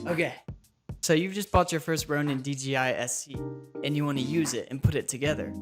Okay, so you've just bought your first Ronin DJI-SC and you want to use it and put it together.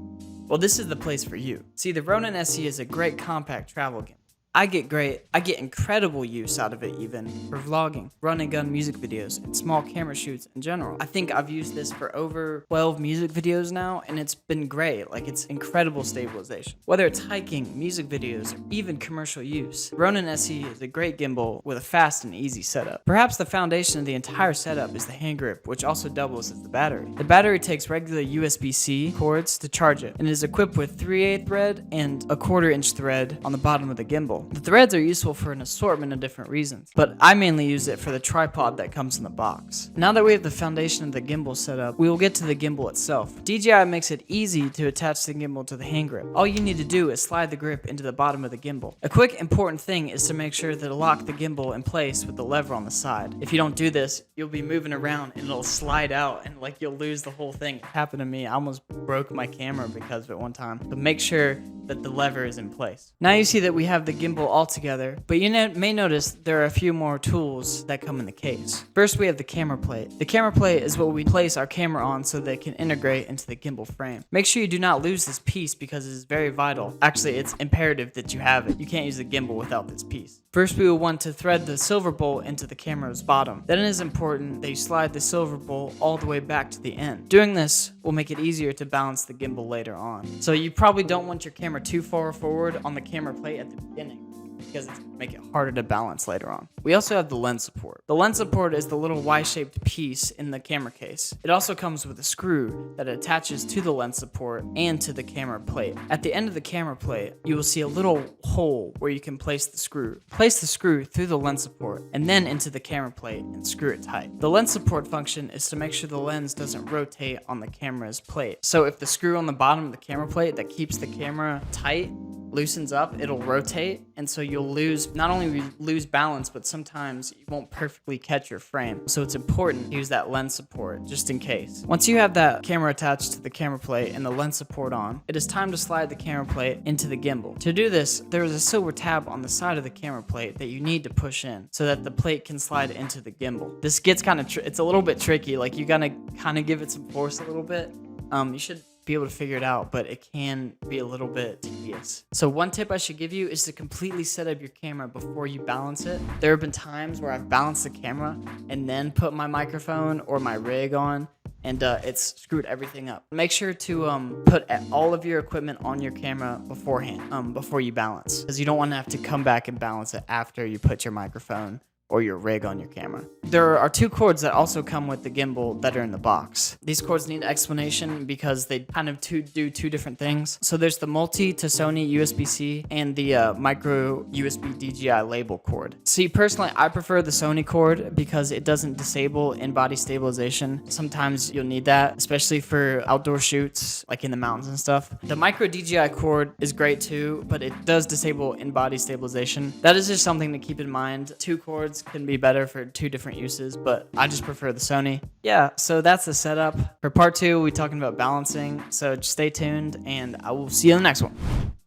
Well, this is the place for you. See, the Ronin-SC is a great compact travel gimbal. I get incredible use out of it even for vlogging, run and gun music videos, and small camera shoots in general. I think I've used this for over 12 music videos now, and it's been great. Like, it's incredible stabilization. Whether it's hiking, music videos, or even commercial use, Ronin-SC is a great gimbal with a fast and easy setup. Perhaps the foundation of the entire setup is the hand grip, which also doubles as the battery. The battery takes regular USB-C cords to charge it, and is equipped with 3/8 thread and a 1/4 inch thread on the bottom of the gimbal. The threads are useful for an assortment of different reasons, but I mainly use it for the tripod that comes in the box. Now that we have the foundation of the gimbal set up, we will get to the gimbal itself. DJI makes it easy to attach the gimbal to the hand grip. All you need to do is slide the grip into the bottom of the gimbal. A quick important thing is to make sure to lock the gimbal in place with the lever on the side. If you don't do this, you'll be moving around and it'll slide out and like you'll lose the whole thing. It happened to me. I almost broke my camera because of it one time. But make sure that the lever is in place. Now you see that we have the gimbal all together, but you may notice there are a few more tools that come in the case. First, we have the camera plate. The camera plate is what we place our camera on so that it can integrate into the gimbal frame. Make sure you do not lose this piece because it is very vital. Actually, it's imperative that you have it. You can't use the gimbal without this piece. First, we will want to thread the silver bolt into the camera's bottom. Then it is important that you slide the silver bolt all the way back to the end. Doing this will make it easier to balance the gimbal later on. So you probably don't want your camera too far forward on the camera plate at the beginning, because it's going to make it harder to balance later on. We also have the lens support. The lens support is the little Y-shaped piece in the camera case. It also comes with a screw that attaches to the lens support and to the camera plate. At the end of the camera plate, you will see a little hole where you can place the screw. Place the screw through the lens support and then into the camera plate and screw it tight. The lens support function is to make sure the lens doesn't rotate on the camera's plate. So if the screw on the bottom of the camera plate that keeps the camera tight loosens up, it'll rotate, and so you'll not only lose balance, but sometimes you won't perfectly catch your frame. So it's important to use that lens support just in case. Once you have that camera attached to the camera plate and the lens support on, it is time to slide the camera plate into the gimbal. To do this, there is a silver tab on the side of the camera plate that you need to push in so that the plate can slide into the gimbal. This gets it's a little bit tricky. Like, you gotta kind of give it some force a little bit. You should be able to figure it out, but it can be a little bit tedious. So one tip I should give you is to completely set up your camera before you balance it. There have been times where I've balanced the camera and then put my microphone or my rig on, and it's screwed everything up. Make sure to put all of your equipment on your camera beforehand, before you balance, because you don't want to have to come back and balance it after you put your microphone or your rig on your camera. There are two cords that also come with the gimbal that are in the box. These cords need explanation because they kind of do two different things. So there's the multi to Sony USB-C and the micro USB DJI label cord. See, personally, I prefer the Sony cord because it doesn't disable in-body stabilization. Sometimes you'll need that, especially for outdoor shoots, like in the mountains and stuff. The micro DJI cord is great too, but it does disable in-body stabilization. That is just something to keep in mind. Two cords can be better for two different uses, but I just prefer the Sony. Yeah, so that's the setup. For part 2, we're talking about balancing, so just stay tuned, and I will see you in the next one.